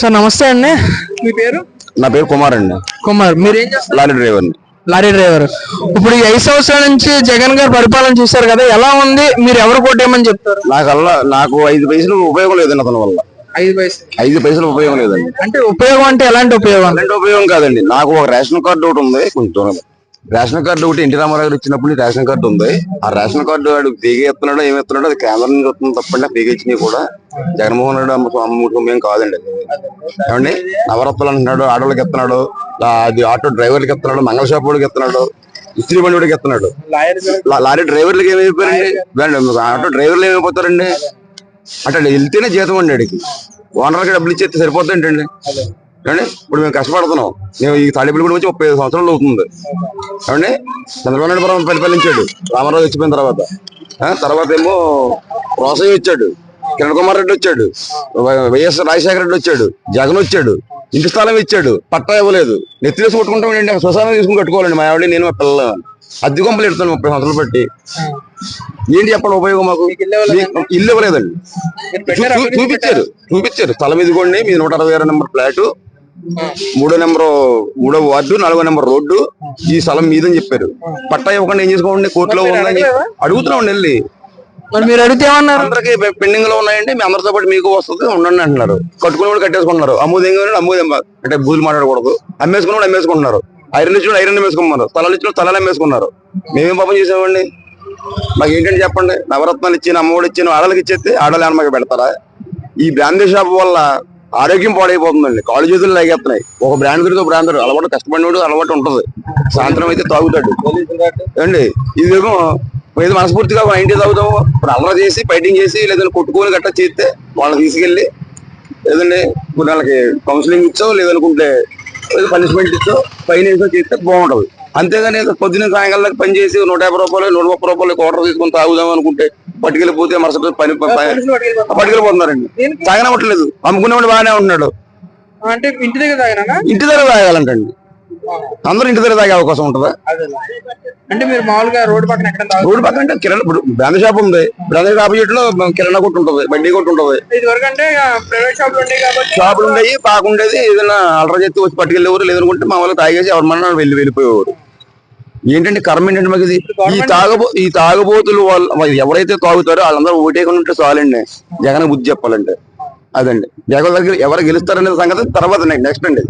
Sir నమస్తే అండి, మీ పేరు? నా పేరు కుమార్ అండి. కుమార్, మీరు ఏం చేస్తారు? Lorry driver. Lorry driver. ఇప్పుడు ఈ 5 సంవత్సరాల నుంచి జగన్ గారు పరిపాలన చూశారు కదా, ఎలా ఉంది? మీరు ఎవరు కొట్టేయమని చెప్తారు? నాకు 5 పైసలు ఉపయోగం లేదండి అతని వల్ల. 5 పైసలు ఉపయోగం లేదండి. అంటే ఉపయోగం అంటే ఎలాంటి ఉపయోగం? అలాంటి ఉపయోగం కాదండి. నాకు ఒక రేషన్ కార్డు ఒకటి ఉంది, కొంచెం దూరం. రేషన్ కార్డు ఒకటి ఎన్టీ రామారావు గారు ఇచ్చినప్పుడు రేషన్ కార్డు ఉంది. ఆ రేషన్ కార్డు వాడు పీగా ఎత్తున్నాడో ఏమెత్తున్నాడో అది కేంద్రం నుంచి వస్తుంది తప్పండి. పీగా ఇచ్చినవి కూడా జగన్మోహన్ రెడ్డి అమ్ముకుం కాదండి. ఏమండి, నవరత్నాలు అంటున్నాడు, ఆటోలకు ఎత్తున్నాడు, అది ఆటో డ్రైవర్లకి ఎత్తున్నాడు, మంగళ షాప్ వాడికి ఎత్తున్నాడు, ఇస్త్రీ బండి వాడికి ఎత్తున్నాడు. లారీ డ్రైవర్లకి ఏమైపోయారండి? ఆటో డ్రైవర్లు ఏమైపోతారండి? అంటే వెళ్తేనే జీతం అండి అడిగి ఓనర్కి డబ్బులు ఇచ్చేస్తే సరిపోతుంటండి. ఏమండి, ఇప్పుడు మేము కష్టపడుతున్నాం. మేము ఈ తాడేపల్లి కూడా వచ్చి 35 సంవత్సరాలు అవుతుంది. ఏమండి, చంద్రబాబు నాయుడు పరిపాలించాడు రామారావు వచ్చిపోయిన తర్వాత ఏమో రోసయ్య వచ్చాడు, కిరణ్ కుమార్ రెడ్డి వచ్చాడు, వైఎస్ రాజశేఖర రెడ్డి వచ్చాడు, జగన్ వచ్చాడు, ఇంటి స్థలం ఇచ్చాడు, పట్టా ఇవ్వలేదు. నెత్తిలేసి కొట్టుకుంటామండి. శ్మశానం తీసుకుని కట్టుకోవాలండి మా ఆవిడ, నేను మా పిల్లలు. అద్దె కొంపలు ఎడుతాను 30 సంవత్సరాలు బట్టి. ఏంటి చెప్పండి ఉపయోగం? మాకు ఇల్లు ఇవ్వలేదండి. చూపించారు స్థలం ఇదిగోండి, మీ 166 నెంబర్ ఫ్లాట్, 3వ వార్డు, 4వ నెంబర్ రోడ్డు, ఈ స్థలం మీదని చెప్పారు. పట్టా ఇవ్వకుండా ఏం చేసుకోండి, కోర్టులో ఉందని అడుగుతున్నామండి వెళ్ళి. మీరు అడిగితే ఏమన్నారు? అందరికి పెండింగ్ లో ఉన్నాయండి, మీ అందరితో పాటు మీకు వస్తుంది ఉండండి అంటున్నారు. కట్టుకుని కూడా కట్టేసుకుంటున్నారు. అమ్మోదేం అంటే బూతులు మాట్లాడకూడదు. అమ్మేసుకుని అమ్మేసుకుంటున్నారు. ఐరన్ ఇచ్చిన ఐరన్ అమ్మేసుకున్నారు, స్థలాలు ఇచ్చిన స్థలాలు అమ్మేసుకున్నారు. మేమేం పాపం చేసామండి? మాకు ఏంటంటే చెప్పండి, నవరత్నాలు ఇచ్చిన అమ్మఒడి ఇచ్చిన ఆడలకి ఇచ్చేస్తే ఆడలు ఏమన్నా మాకు పెడతారా? ఈ బ్రాండీ షాప్ వల్ల ఆరోగ్యం పాడైపోతుందండి. కాళ్ళు చేతులు లాగేస్తున్నాయి. ఒక బ్రాండ్ దొరికితే బ్రాండ్ అలవాటు, కష్టపడినోడు అలవాటు ఉంటుంది. సాయంత్రం అయితే తాగుతాడు అండి. ఇదేమో ఏదో మనస్ఫూర్తిగా 90 తాగుతాము. ఇప్పుడు అల్లరి చేసి ఫైటింగ్ చేసి లేదంటే కొట్టుకొని గట్టా చేస్తే వాళ్ళని తీసుకెళ్ళి లేదండి కొన్ని వాళ్ళకి కౌన్సిలింగ్ ఇచ్చో లేదనుకుంటే పనిష్మెంట్ ఇచ్చో ఫైన్ వేసో చేస్తే బాగుంటది. అంతేగాని పొద్దున్న సాయంకాలం పని చేసి 150 రూపాయలు 130 రూపాయలు క్వార్టర్ తీసుకొని తాగుదాం అనుకుంటే పట్టుకెళ్ళిపోతే మరుసటి పట్టుకెళ్ళిపోతున్నారండి. తాగనవట్లేదు, అమ్ముకునేవాడు బాగానే ఉంటున్నాడు. అంటే ఇంటి దగ్గర తాగాలంటండి. అందరూ ఇంటి దగ్గర తాగే అవకాశం ఉంటుందా? అంటే మీరు మామూలుగా రోడ్డు పక్కన అంటే కిరాణా బ్రాండ్ షాప్ ఉంది, బ్రాండ్ షాప్ ఆపోజిట్ లో కిరాణా కొట్టు ఉంటుంది, బండి కొట్టు ఉంటుంది. షాపులు ఉండేవి బాగుండేది. ఏదైనా అలర చేస్తే వచ్చి పట్టుకెళ్ళేవారు, లేదనుకుంటే మా వాళ్ళు తాగేసి ఎవరి మన వెళ్ళిపోయేవారు. ఏంటంటే కర్మ ఏంటంటే మాకు ఇది. ఈ తాగబోతులు వాళ్ళు ఎవరైతే తాగుతారో వాళ్ళందరూ ఓటేకుండా ఉంటే చాలండి జగన్ బుద్ధి చెప్పాలంటే. అదండి జగన్ దగ్గర ఎవరు గెలుస్తారనే సంగతి తర్వాత నెక్స్ట్ అండి.